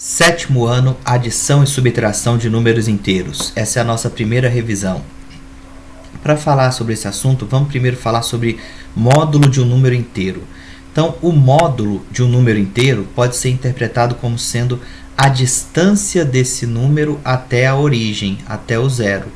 Sétimo ano, adição e subtração de números inteiros. Essa é a nossa primeira revisão. Para falar sobre esse assunto, vamos primeiro falar sobre módulo de um número inteiro. Então, o módulo de um número inteiro pode ser interpretado como sendo a distância desse número até a origem, até o zero.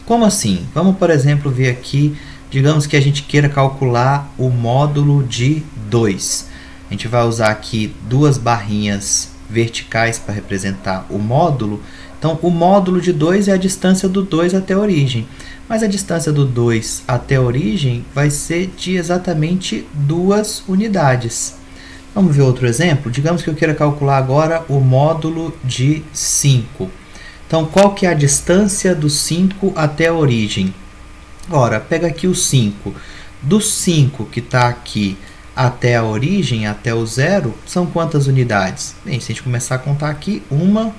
Como assim? Vamos, por exemplo, ver aqui, digamos que a gente queira calcular o módulo de 2. A gente vai usar aqui duas barrinhas verticais para representar o módulo. Então, o módulo de 2 é a distância do 2 até a origem. Mas a distância do 2 até a origem vai ser de exatamente 2 unidades. Vamos ver outro exemplo? Digamos que eu queira calcular agora o módulo de 5. Então, qual que é a distância do 5 até a origem? Ora, pega aqui o 5. Do 5 que está aqui até a origem, até o zero, são quantas unidades? Bem, se a gente começar a contar aqui, 1,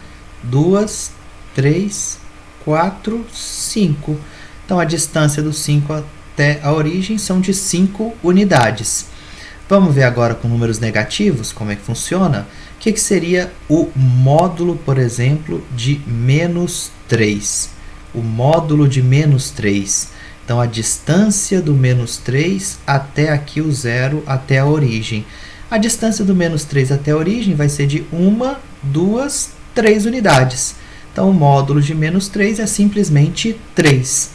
2, 3, 4, 5. Então, a distância do 5 até a origem são de 5 unidades. Vamos ver agora com números negativos como é que funciona. O que seria o módulo, por exemplo, de menos 3? O módulo de menos 3. Então, a distância do menos 3 até aqui o zero, até a origem. A distância do menos 3 até a origem vai ser de 1, 2, 3 unidades. Então, o módulo de menos 3 é simplesmente 3.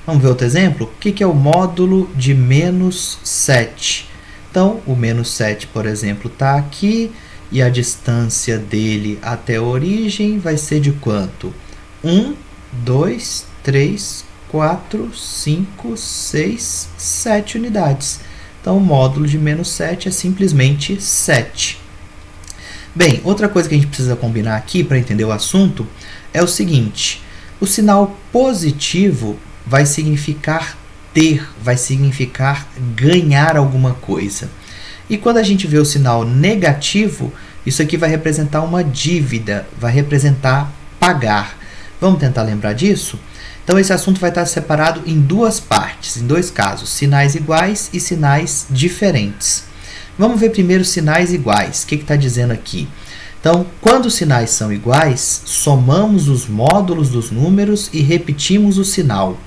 Vamos ver outro exemplo? O que é o módulo de menos 7? Então, o menos 7, por exemplo, está aqui, e a distância dele até a origem vai ser de quanto? 1, 2, 3, 4, 5, 6, 7 unidades. Então, o módulo de menos 7 é simplesmente 7. Bem, outra coisa que a gente precisa combinar aqui para entender o assunto é o seguinte: o sinal positivo vai significar ter, vai significar ganhar alguma coisa. E quando a gente vê o sinal negativo, isso aqui vai representar uma dívida, vai representar pagar. Vamos tentar lembrar disso? Então, esse assunto vai estar separado em duas partes, em dois casos, sinais iguais e sinais diferentes. Vamos ver primeiro sinais iguais. O que está dizendo aqui? Então, quando os sinais são iguais, somamos os módulos dos números e repetimos o sinal.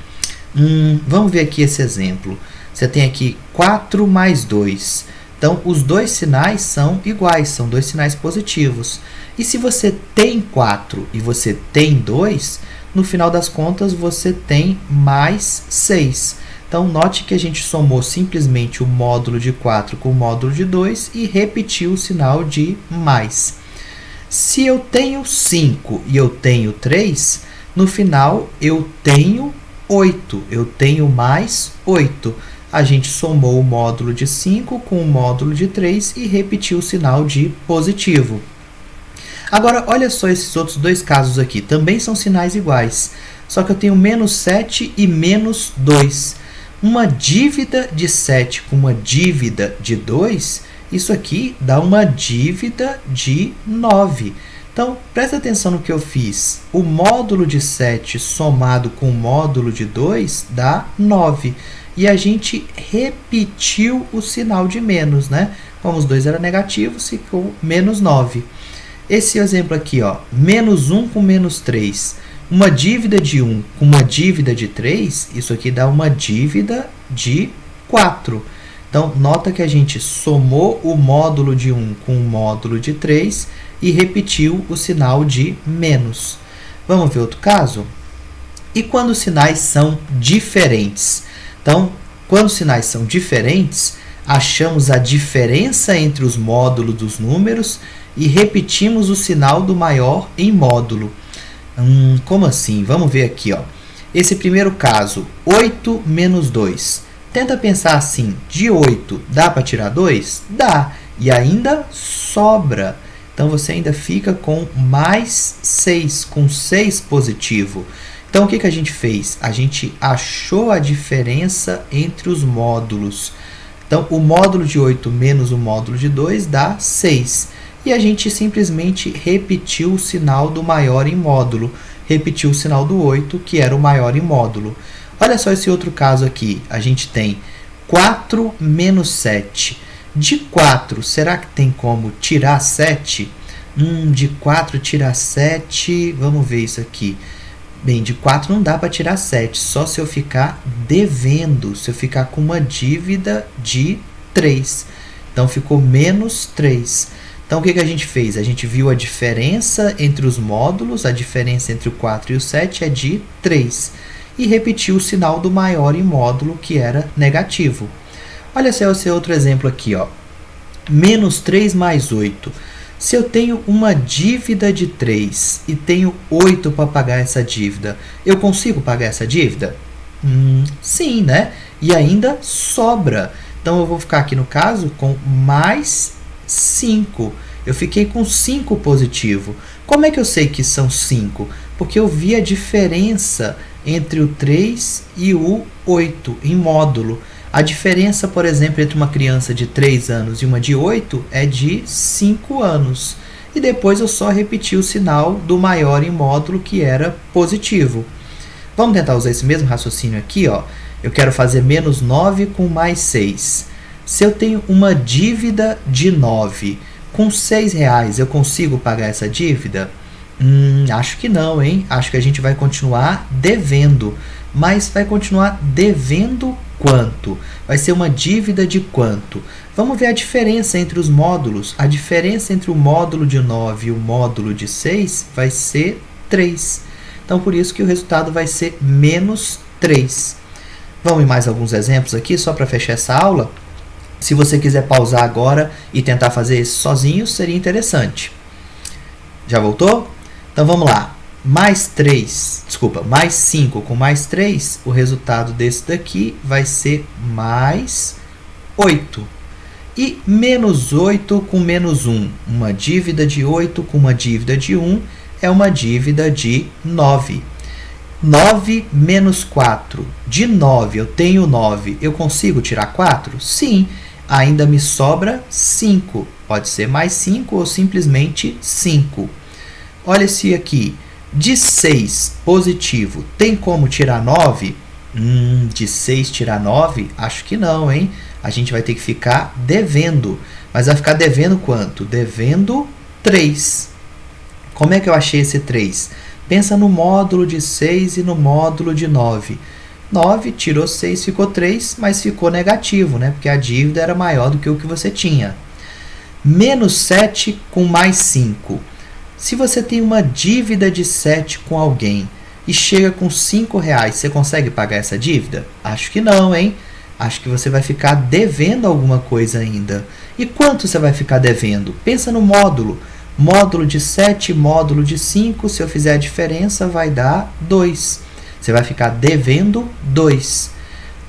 Vamos ver aqui esse exemplo. Você tem aqui 4 mais 2. Então, os dois sinais são iguais, são dois sinais positivos. E se você tem 4 e você tem 2, no final das contas você tem mais 6. Então, note que a gente somou simplesmente o módulo de 4 com o módulo de 2 e repetiu o sinal de mais. Se eu tenho 5 e eu tenho 3, no final eu tenho 8. Eu tenho mais 8. A gente somou o módulo de 5 com o módulo de 3 e repetiu o sinal de positivo. Agora, olha só esses outros dois casos aqui. Também são sinais iguais. Só que eu tenho menos 7 e menos 2. Uma dívida de 7 com uma dívida de 2, isso aqui dá uma dívida de 9. Então, presta atenção no que eu fiz. O módulo de 7 somado com o módulo de 2 dá 9. E a gente repetiu o sinal de menos, né? Como os dois eram negativos, ficou menos 9. Esse exemplo aqui, ó, menos 1 com menos 3. Uma dívida de 1 com uma dívida de 3, isso aqui dá uma dívida de 4. Então, nota que a gente somou o módulo de 1 com o módulo de 3 e repetiu o sinal de menos. Vamos ver outro caso? E quando os sinais são diferentes? Então, quando os sinais são diferentes, achamos a diferença entre os módulos dos números e repetimos o sinal do maior em módulo. Como assim? Vamos ver aqui, ó. Esse primeiro caso, 8 menos 2. Tenta pensar assim, de 8 dá para tirar 2? Dá. E ainda sobra. Então, você ainda fica com mais 6, com 6 positivo. Então, o que a gente fez? A gente achou a diferença entre os módulos. Então, o módulo de 8 menos o módulo de 2 dá 6. E a gente simplesmente repetiu o sinal do maior em módulo. Repetiu o sinal do 8, que era o maior em módulo. Olha só esse outro caso aqui. A gente tem 4 menos 7. De 4, será que tem como tirar 7? De 4 tirar 7, vamos ver isso aqui. Bem, de 4 não dá para tirar 7, só se eu ficar devendo, se eu ficar com uma dívida de 3. Então, ficou menos 3. Então, o que a gente fez? A gente viu a diferença entre os módulos, a diferença entre o 4 e o 7 é de 3. E repetiu o sinal do maior em módulo, que era negativo. Olha esse outro exemplo aqui, ó. Menos 3 mais 8. Se eu tenho uma dívida de 3 e tenho 8 para pagar essa dívida, eu consigo pagar essa dívida? Sim, né? E ainda sobra. Então, eu vou ficar aqui no caso com mais 5. Eu fiquei com 5 positivo. Como é que eu sei que são 5? Porque eu vi a diferença entre o 3 e o 8 em módulo. A diferença, por exemplo, entre uma criança de 3 anos e uma de 8 é de 5 anos. E depois eu só repeti o sinal do maior em módulo, que era positivo. Vamos tentar usar esse mesmo raciocínio aqui, ó. Eu quero fazer menos 9 com mais 6. Se eu tenho uma dívida de 9, com R$6, eu consigo pagar essa dívida? Acho que não, hein? Acho que a gente vai continuar devendo. Mas vai continuar devendo quanto? Vai ser uma dívida de quanto? Vamos ver a diferença entre os módulos. A diferença entre o módulo de 9 e o módulo de 6 vai ser 3. Então, por isso que o resultado vai ser menos 3. Vamos em mais alguns exemplos aqui, só para fechar essa aula. Se você quiser pausar agora e tentar fazer isso sozinho, seria interessante. Já voltou? Então, vamos lá. Mais 5 com mais 3, o resultado desse daqui vai ser mais 8. E menos 8 com menos 1, uma dívida de 8 com uma dívida de 1 é uma dívida de 9. 9 menos 4. De 9, eu tenho 9. Eu consigo tirar 4? Sim. Ainda me sobra 5. Pode ser mais 5 ou simplesmente 5. Olha esse aqui. De 6 positivo, tem como tirar 9? De 6 tirar 9? Acho que não, hein? A gente vai ter que ficar devendo. Mas vai ficar devendo quanto? Devendo 3. Como é que eu achei esse 3? Pensa no módulo de 6 e no módulo de 9. 9 tirou 6, ficou 3, mas ficou negativo, né? Porque a dívida era maior do que o que você tinha. Menos 7 com mais 5. Se você tem uma dívida de 7 com alguém e chega com R$5, você consegue pagar essa dívida? Acho que não, hein? Acho que você vai ficar devendo alguma coisa ainda. E quanto você vai ficar devendo? Pensa no módulo. Módulo de 7, módulo de 5, se eu fizer a diferença, vai dar 2. Você vai ficar devendo 2.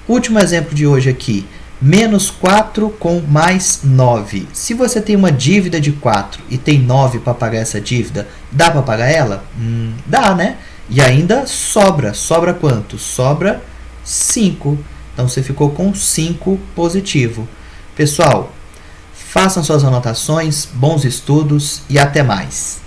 Último exemplo de hoje aqui. Menos 4 com mais 9. Se você tem uma dívida de 4 e tem 9 para pagar essa dívida, dá para pagar ela? Dá, né? E ainda sobra. Sobra quanto? Sobra 5. Então, você ficou com 5 positivo. Pessoal, façam suas anotações, bons estudos e até mais.